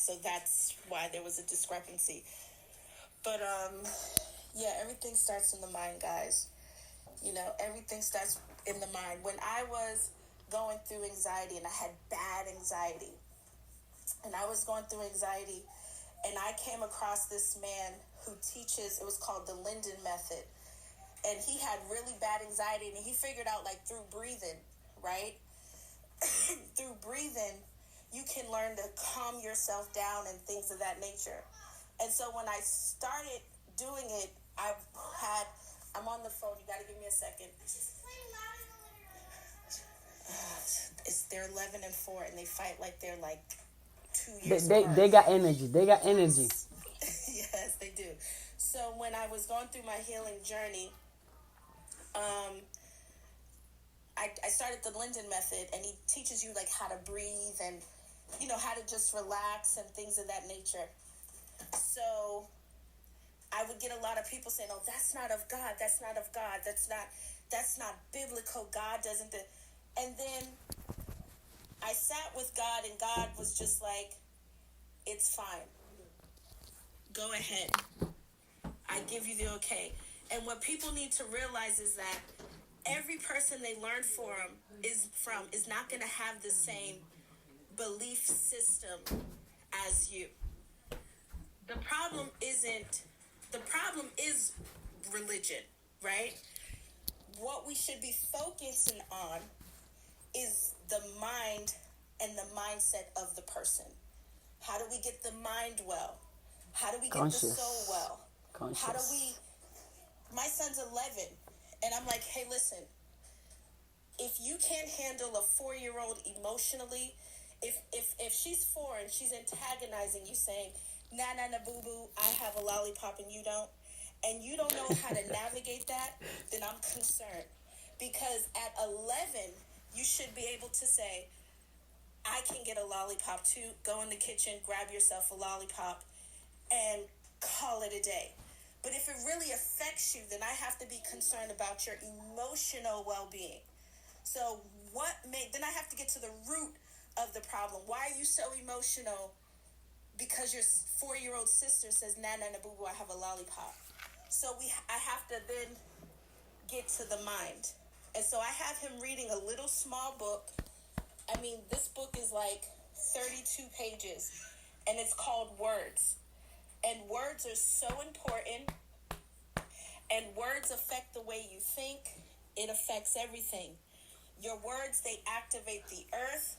So that's why there was a discrepancy. But yeah, everything starts in the mind, guys. Everything starts in the mind. When I was going through anxiety, and I had bad anxiety, and I was going through anxiety, and I came across this man who teaches, it was called the Linden Method. And he had really bad anxiety, and he figured out, like, through breathing, right? Through breathing, you can learn to calm yourself down and things of that nature. And so when I started doing it, I'm on the phone. You got to give me a second. They're 11 and 4, and they fight like they're like 2 years apart. They got energy. They got energy. Yes, they do. So when I was going through my healing journey, I started the Linden Method, and he teaches you like how to breathe and how to just relax and things of that nature. So I would get a lot of people saying, "Oh, that's not of God. That's not of God. That's not biblical. God doesn't." And then I sat with God, and God was just like, "It's fine. Go ahead. I give you the okay." And what people need to realize is that every person they learn from is not going to have the same belief system as you. The problem is religion, right? What we should be focusing on is the mind and the mindset of the person. How do we get the mind well? How do we get the soul well? How do we... My son's 11, and I'm like, hey, listen, if you can't handle a 4-year-old emotionally, if she's 4 and she's antagonizing you, saying, nah, boo boo, I have a lollipop and you don't know how to navigate that, then I'm concerned. Because at 11, you should be able to say, I can get a lollipop too. Go in the kitchen, grab yourself a lollipop, and call it a day. But if it really affects you, then I have to be concerned about your emotional well-being. So then I have to get to the root of the problem. Why are you so emotional? Because your 4-year-old sister says, nah, boo boo, I have a lollipop. So I have to then get to the mind. And so I have him reading a little small book. I mean, this book is like 32 pages, and it's called Words. And words are so important, and words affect the way you think. It affects everything. Your words, they activate the earth.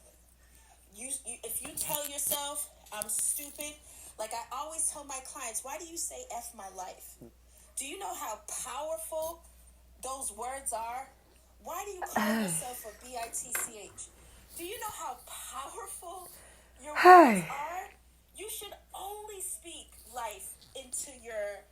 If you tell yourself, I'm stupid, like I always tell my clients, why do you say F my life? Do you know how powerful those words are? Why do you call yourself a bitch? Do you know how powerful your words are? You should only speak life into your...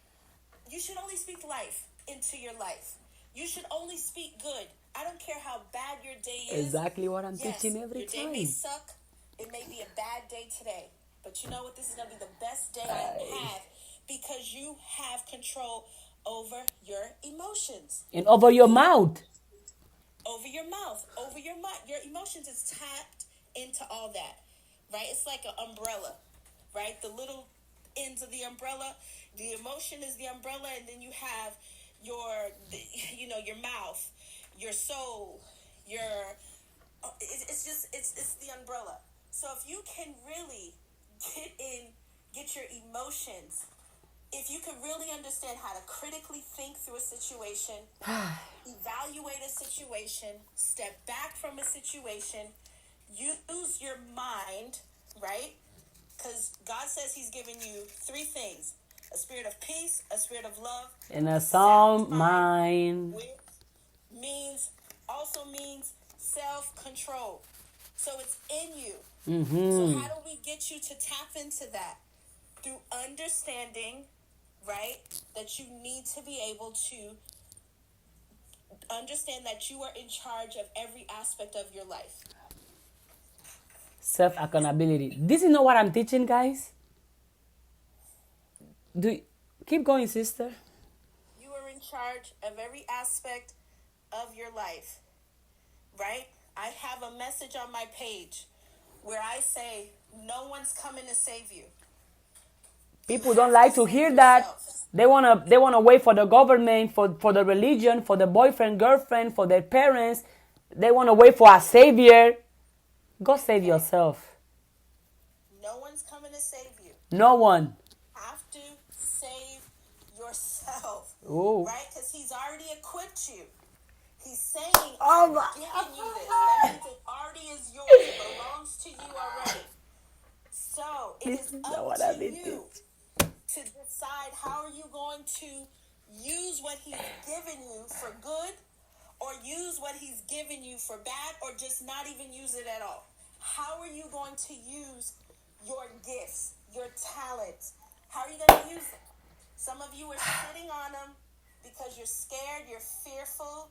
You should only speak life into your life. You should only speak good. I don't care how bad your day is. Exactly what I'm teaching every time. Your day may suck. It may be a bad day today. But you know what? This is going to be the best day I have, because you have control over your emotions. And over your mouth. Over your mouth. Over your mind. Your emotions is tapped into all that. Right? It's like an umbrella. Right? The little ends of the umbrella. The emotion is the umbrella, and then you have your mouth, your soul, it's the umbrella. So if you can really get your emotions, if you can really understand how to critically think through a situation, evaluate a situation, step back from a situation, use your mind, right? Because God says he's given you 3 things: a spirit of peace, a spirit of love, and a sound mind. Which also means self-control. So it's in you. Mm-hmm. So how do we get you to tap into that? Through understanding, right, that you need to be able to understand that you are in charge of every aspect of your life. Self-accountability. This is not what I'm teaching, guys. Keep going, sister. You are in charge of every aspect of your life, right? I have a message on my page where I say, No one's coming to save you. People don't like to hear that. They wanna wait for the government, for the religion, for the boyfriend, girlfriend, for their parents. They wanna wait for a savior. Go save yourself. No one's coming to save you. No one. You have to save yourself. Ooh. Right? Because he's already equipped you. He's saying, Oh I'm my- giving you this. That means it already is yours. It belongs to you already. So it This is is not up what I to meant you to decide how are you going to use what he's given you for good, or use what he's given you for bad, or just not even use it at all. How are you going to use your gifts, your talents? How are you going to use them? Some of you are sitting on them because you're scared, you're fearful,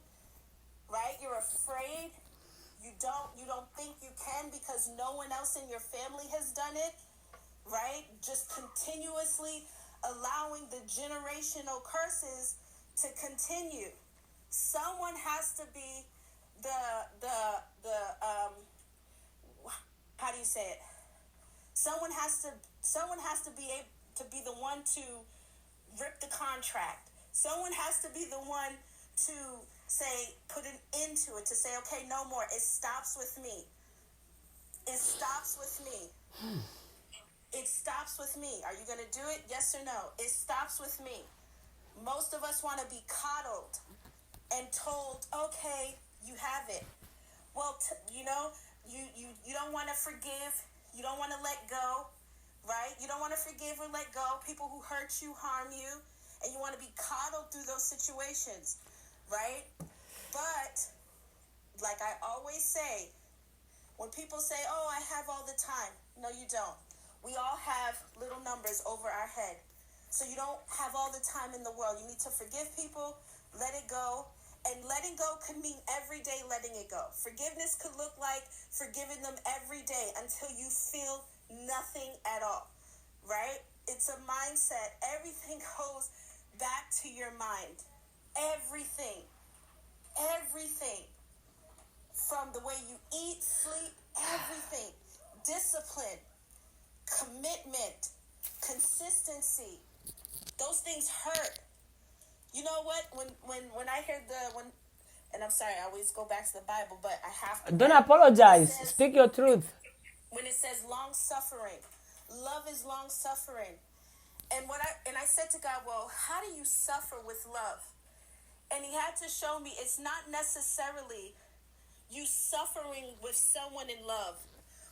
right? You're afraid. You don't think you can because no one else in your family has done it, right? Just continuously allowing the generational curses to continue. Someone has to be the how do you say it? Someone has to be able to be the one to rip the contract. Someone has to be the one to say, put an end to it, to say, okay, no more. It stops with me. It stops with me. It stops with me. Are you going to do it? Yes or no? It stops with me. Most of us want to be coddled and told, okay, you have it. Well, you don't want to forgive. You don't want to let go, right? You don't want to forgive or let go. People who hurt you, harm you, and you want to be coddled through those situations, right? But, like I always say, when people say, oh, I have all the time. No, you don't. We all have little numbers over our head. So you don't have all the time in the world. You need to forgive people, let it go. And letting go could mean every day letting it go. Forgiveness could look like forgiving them every day until you feel nothing at all, right? It's a mindset. Everything goes back to your mind. Everything. Everything. From the way you eat, sleep, everything. Discipline, commitment, consistency. Those things hurt. You know what? When I hear and I'm sorry, I always go back to the Bible, but I have to. Don't apologize. Speak your truth. When it says long suffering, love is long suffering. And I said to God, well, how do you suffer with love? And he had to show me it's not necessarily you suffering with someone in love.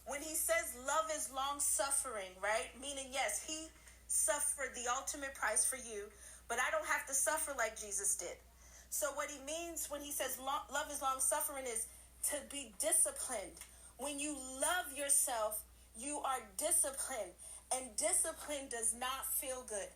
When he says love is long suffering, right? Meaning, yes, he suffered the ultimate price for you, but I don't have to suffer like Jesus did. So what he means when he says love is long suffering is to be disciplined. When you love yourself, you are disciplined, and discipline does not feel good.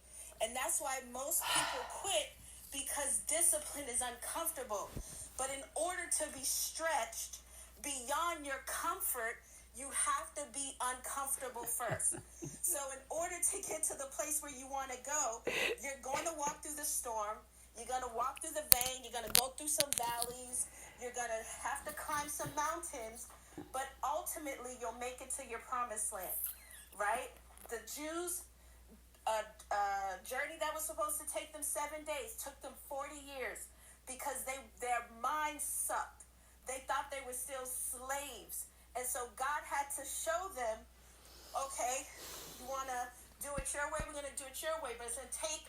And that's why most people quit, because discipline is uncomfortable. But in order to be stretched beyond your comfort, you have to be uncomfortable first. So in order to get to the place where you want to go, you're going to walk through the storm. You're going to walk through the vein. You're going to go through some valleys. You're going to have to climb some mountains. But ultimately, you'll make it to your promised land, right? The Jews, a journey that was supposed to take them 7 days took them 40 years because their minds sucked. They thought they were still slaves. And so God had to show them, okay, you want to do it your way? We're going to do it your way. But it's going to take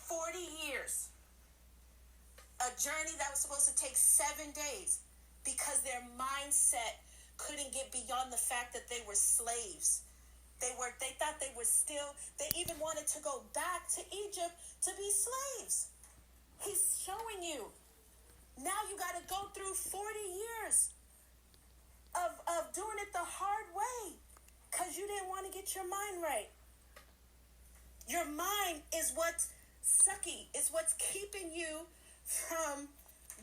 40 years. A journey that was supposed to take 7 days because their mindset couldn't get beyond the fact that they were slaves. They thought they were still, they even wanted to go back to Egypt to be slaves. He's showing you. Now you got to go through 40 years of doing it the hard way because you didn't want to get your mind right. Your mind is what's sucky. It's what's keeping you from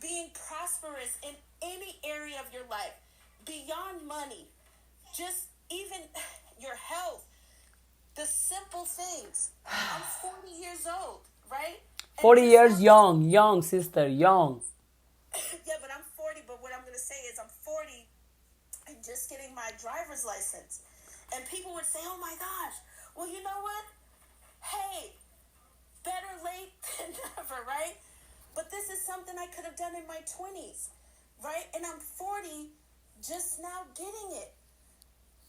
being prosperous in any area of your life. Beyond money, just even your health, the simple things. I'm 40 years old, right? 40 years young, sister, young. Yeah, but I'm 40, but what I'm going to say is I'm 40 and just getting my driver's license. And people would say, oh my gosh, well, you know what? Hey, better late than never, right? But this is something I could have done in my 20s, right? And I'm 40, just now getting it,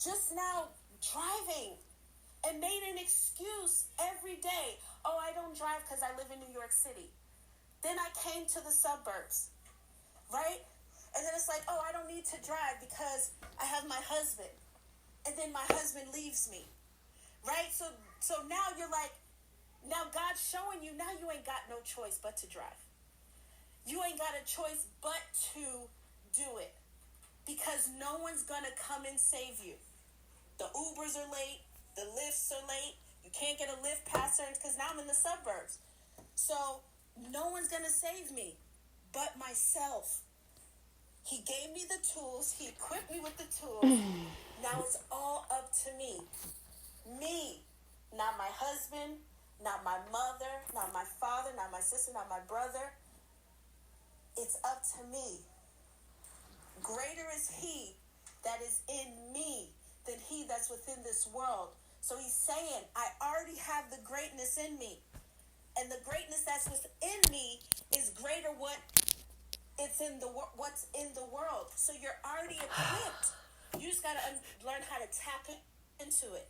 just now driving, and made an excuse every day. Oh, I don't drive because I live in New York City. Then I came to the suburbs, right? And then it's like, oh, I don't need to drive because I have my husband. And then my husband leaves me, right? So now you're like, now God's showing you, now you ain't got no choice but to drive. You ain't got a choice but to do it, because no one's gonna come and save you. The Ubers are late, the Lyfts are late, you can't get a Lyft past certain, because now I'm in the suburbs. So no one's gonna save me but myself. He gave me the tools, he equipped me with the tools. Now it's all up to me. Me, not my husband, not my mother, not my father, not my sister, not my brother. It's up to me. Greater is he that is in me than he that's within this world. So he's saying, I already have the greatness in me. And the greatness that's within me is greater what's in the world. So you're already equipped. You just got to learn how to tap into it.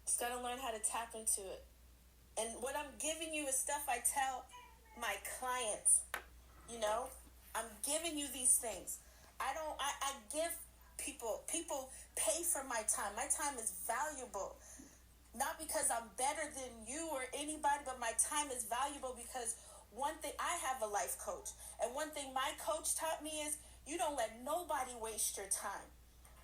Just got to learn how to tap into it. And what I'm giving you is stuff I tell my clients. You know, I'm giving you these things. I give people pay for my time. My time is valuable. Not because I'm better than you or anybody, but my time is valuable because one thing, I have a life coach. And one thing my coach taught me is you don't let nobody waste your time.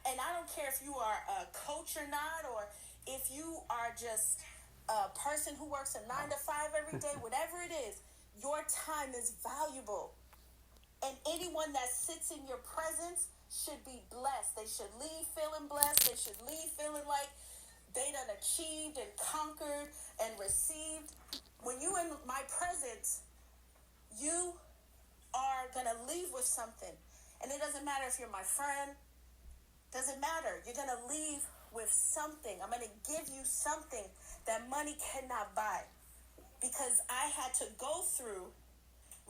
And I don't care if you are a coach or not, or if you are just a person who works a 9 to 5 every day, whatever it is, your time is valuable. And anyone that sits in your presence should be blessed. They should leave feeling blessed. They should leave feeling like they done achieved and conquered and received. When you in my presence, you are going to leave with something. And it doesn't matter if you're my friend. Doesn't matter. You're going to leave with something. I'm going to give you something that money cannot buy. Because I had to go through,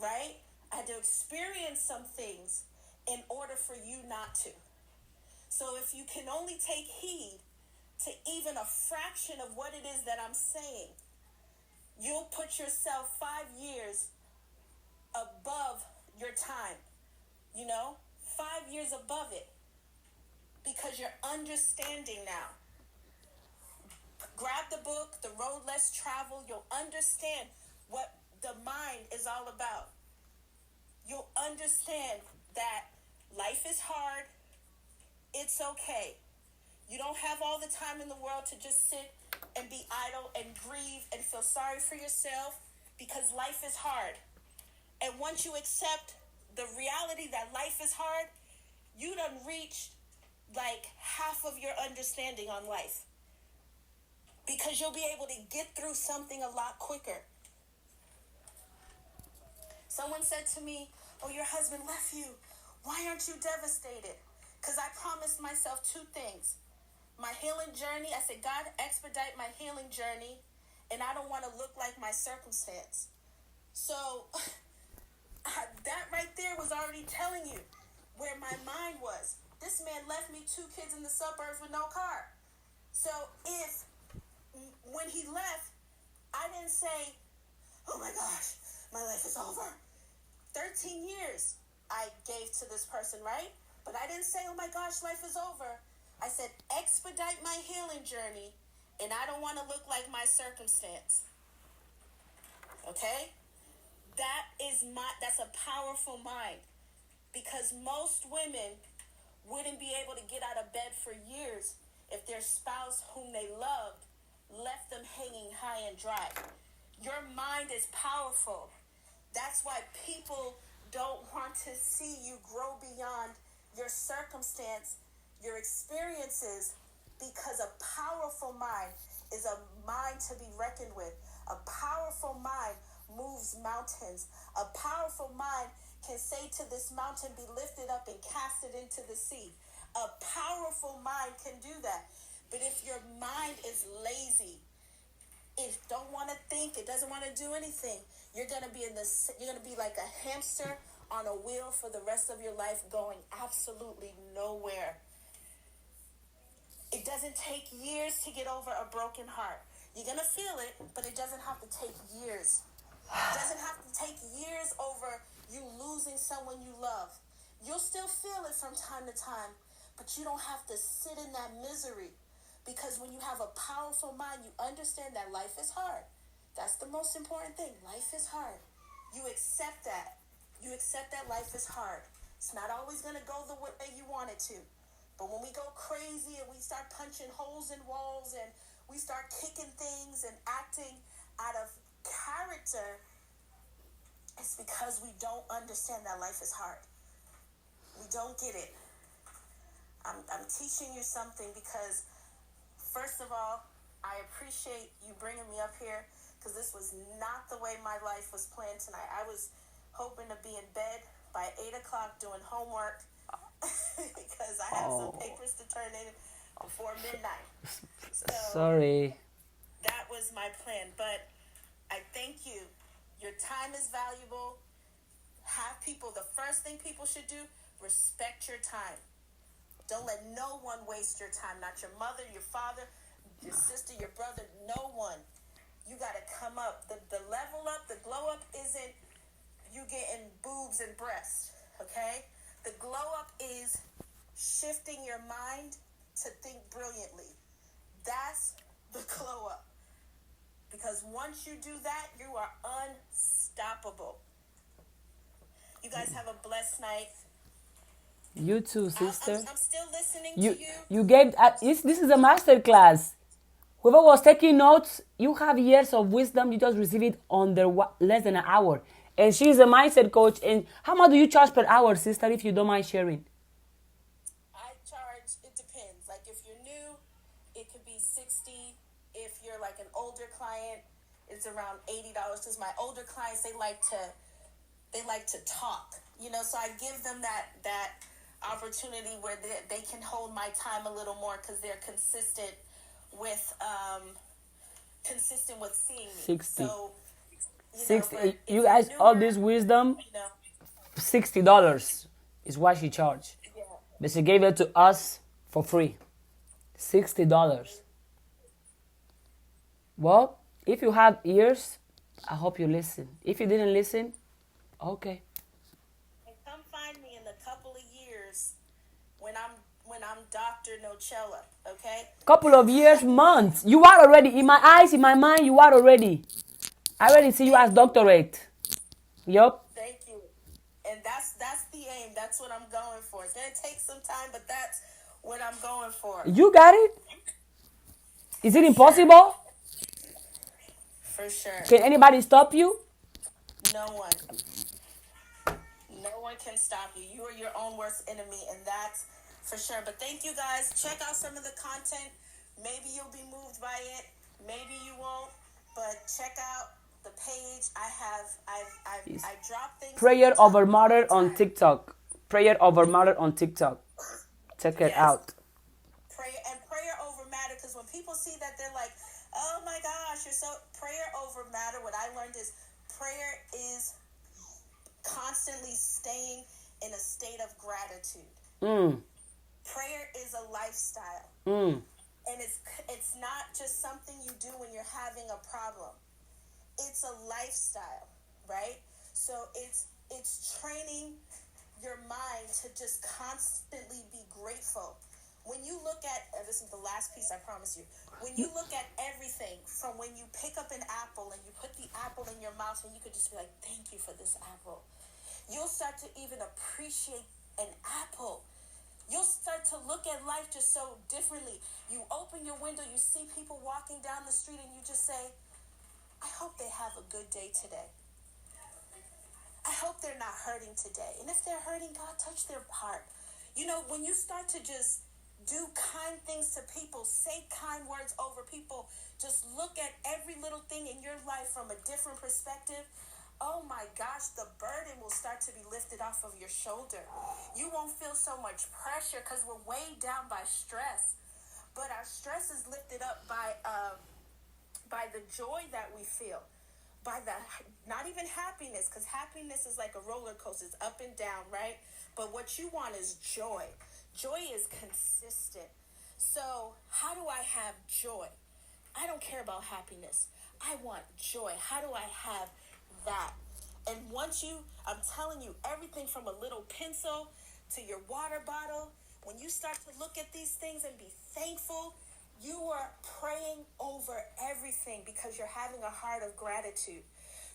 right? I had to experience some things in order for you not to. So if you can only take heed to even a fraction of what it is that I'm saying, you'll put yourself 5 years above your time, 5 years above it, because you're understanding now. Grab the book, The Road Less Traveled. You'll understand what the mind is all about. You'll understand that life is hard. It's okay. You don't have all the time in the world to just sit and be idle and grieve and feel sorry for yourself, because life is hard. And once you accept the reality that life is hard, you done reached like half of your understanding on life, because you'll be able to get through something a lot quicker. Someone said to me, oh, your husband left you. Why aren't you devastated? Because I promised myself 2 things. My healing journey, I said, God, expedite my healing journey, and I don't want to look like my circumstance. So that right there was already telling you where my mind was. This man left me 2 kids in the suburbs with no car. So when he left, I didn't say, oh my gosh, my life is over. 13 years I gave to this person, right? But I didn't say, oh my gosh, life is over. I said, expedite my healing journey, and I don't want to look like my circumstance. Okay? That's a powerful mind, because most women wouldn't be able to get out of bed for years if their spouse whom they loved left them hanging high and dry. Your mind is powerful. That's why people don't want to see you grow beyond your circumstance, your experiences, because a powerful mind is a mind to be reckoned with. A powerful mind moves mountains. A powerful mind can say to this mountain, be lifted up and cast it into the sea. A powerful mind can do that. But if your mind is lazy, it don't want to think, it doesn't want to do anything, you're gonna be like a hamster on a wheel for the rest of your life, going absolutely nowhere. It doesn't take years to get over a broken heart. You're gonna feel it, but it doesn't have to take years. It doesn't have to take years over you losing someone you love. You'll still feel it from time to time, but you don't have to sit in that misery. Because when you have a powerful mind, you understand that life is hard. That's the most important thing. Life is hard. You accept that. You accept that life is hard. It's not always going to go the way you want it to. But when we go crazy and we start punching holes in walls and we start kicking things and acting out of character, it's because we don't understand that life is hard. We don't get it. I'm teaching you something because, first of all, I appreciate you bringing me up here, because this was not the way my life was planned tonight. I was hoping to be in bed by 8 o'clock doing homework because I have some papers to turn in before midnight. So Sorry. that was my plan. But I thank you. Your time is valuable. The first thing people should do, respect your time. Don't let no one waste your time. Not your mother, your father, your sister, your brother, no one. You got to come up. The level up, the glow up isn't you getting boobs and breasts, okay? The glow up is shifting your mind to think brilliantly. That's the glow up. Because once you do that, you are unstoppable. You guys have a blessed night. You too, sister. I'm still listening to you. You gave this is a master class. Whoever was taking notes, you have years of wisdom. You just receive it under less than an hour. And she's a mindset coach. And how much do you charge per hour, sister, if you don't mind sharing? I charge, it depends. Like if you're new, it could be $60. If you're like an older client, it's around $80. Because my older clients, they like to talk. So I give them that opportunity where they can hold my time a little more because they're consistent with seeing me. 60. So, 60. You guys, all this wisdom, $60 is what she charged. Yeah. But she gave it to us for free. $60. Well, if you have ears, I hope you listen. If you didn't listen, okay. And come find me in a couple of years when I'm Dr. Nocella, okay? Couple of years, months. You are already, in my eyes, in my mind, you are already. I already see you as doctorate. Yup. Thank you. And that's the aim. That's what I'm going for. It's going to take some time, but that's what I'm going for. You got it? Is it impossible? For sure. Can anybody stop you? No one. No one can stop you. You are your own worst enemy, and that's for sure. But thank you guys. Check out some of the content. Maybe you'll be moved by it. Maybe you won't. But check out the page. I drop things. Prayer Over Murder on TikTok. Prayer Over Murder on TikTok. Check it out. Prayer over matter, because when people see that, they're like, oh my gosh, you're so... Prayer over matter, what I learned is prayer is constantly staying in a state of gratitude. Prayer is a lifestyle. And it's not just something you do when you're having a problem. It's a lifestyle, right? So it's training your mind to just constantly be grateful. When you look at, this is the last piece, I promise you. When you look at everything, from when you pick up an apple and you put the apple in your mouth and you could just be like, thank you for this apple. You'll start to even appreciate an apple. You'll start to look at life just so differently. You open your window, you see people walking down the street, and you just say, I hope they have a good day today. I hope they're not hurting today. And if they're hurting, God, touch their heart. When you start to just do kind things to people, say kind words over people, just look at every little thing in your life from a different perspective, oh my gosh, the burden will start to be lifted off of your shoulder. You won't feel so much pressure because we're weighed down by stress. But our stress is lifted up by the joy that we feel, by the, not even happiness, because happiness is like a roller coaster. It's up and down, right? But what you want is joy. Joy is consistent. So how do I have joy? I don't care about happiness. I want joy. How do I have that? And once I'm telling you, everything from a little pencil to your water bottle, when you start to look at these things and be thankful, you are praying over everything because you're having a heart of gratitude.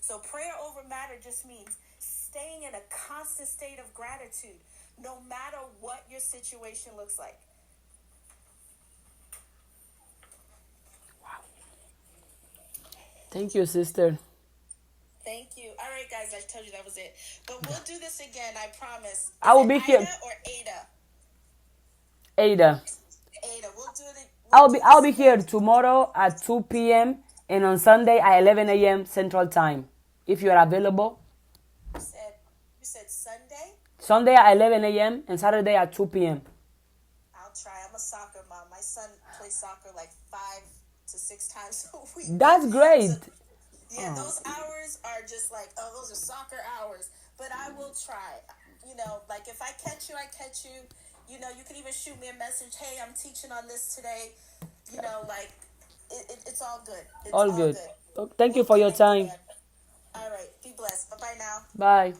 So prayer over matter just means staying in a constant state of gratitude, no matter what your situation looks like. Thank you, sister. Thank you. All right, guys, I told you that was it. But we'll do this again, I promise. I will be here. Ida or Ada? Ada. Ada. We'll do it. I'll be here tomorrow at 2 p.m. and on Sunday at 11 a.m. Central Time. If you are available. You said Sunday? Sunday at 11 a.m. and Saturday at 2 p.m. I'll try. I'm a soccer mom. My son plays soccer like 5 to 6 times a week. That's great. So, yeah, those hours are just like, oh, those are soccer hours. But I will try. You know, like if I catch you, I catch you. You know, you can even shoot me a message. Hey, I'm teaching on this today. You know, like, it's all good. It's all good. Thank you for your time. All right. Be blessed. Bye-bye now. Bye.